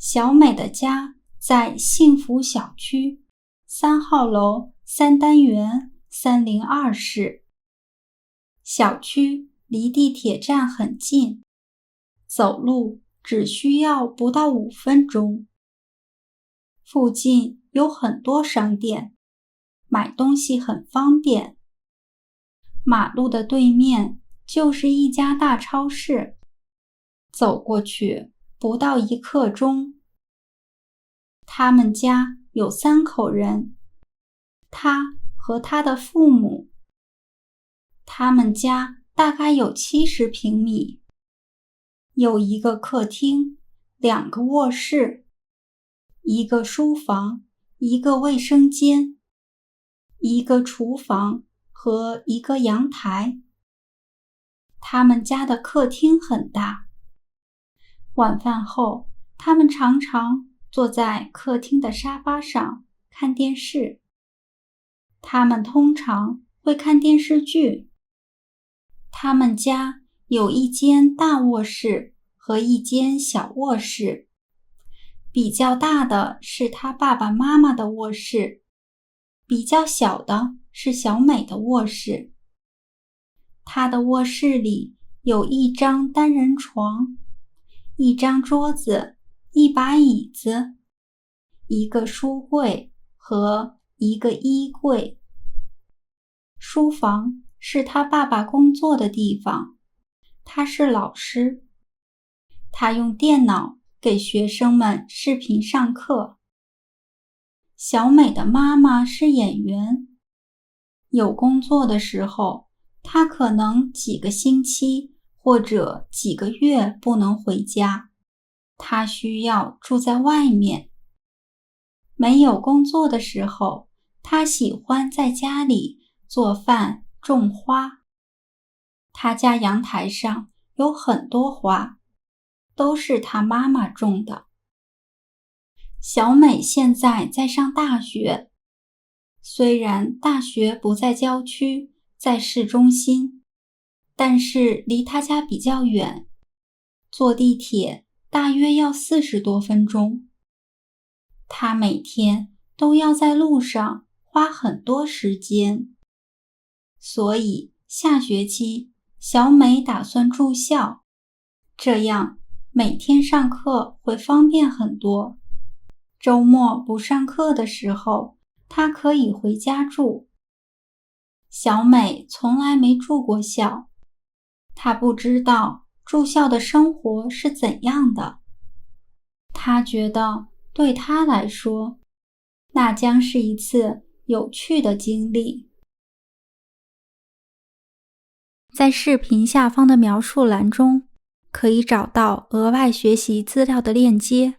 小美的家在幸福小区3号楼3单元302室。小区离地铁站很近，走路只需要不到5分钟。附近有很多商店，买东西很方便。马路的对面就是一家大超市，走过去不到1刻钟。他们家有3口人，他和他的父母。他们家大概有70平米，有一个客厅，2个卧室，一个书房，一个卫生间，一个厨房和一个阳台。他们家的客厅很大。晚饭后，他们常常坐在客厅的沙发上看电视。他们通常会看电视剧。他们家有一间大卧室和一间小卧室。比较大的是他爸爸妈妈的卧室，比较小的是小美的卧室。他的卧室里有一张单人床，一张桌子，一把椅子，一个书柜和一个衣柜。书房是他爸爸工作的地方，他是老师。他用电脑给学生们视频上课。小美的妈妈是演员，有工作的时候，她可能几个星期或者几个月不能回家，她需要住在外面。没有工作的时候，她喜欢在家里做饭、种花。她家阳台上有很多花，都是她妈妈种的。小美现在在上大学，虽然大学不在郊区，在市中心，但是离她家比较远，坐地铁大约要40多分钟。她每天都要在路上花很多时间，所以下学期小美打算住校，这样每天上课会方便很多。周末不上课的时候，她可以回家住。小美从来没住过校，她不知道住校的生活是怎样的。她觉得对她来说，那将是一次有趣的经历。在视频下方的描述栏中，可以找到额外学习资料的链接。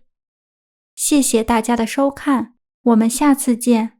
谢谢大家的收看，我们下次见。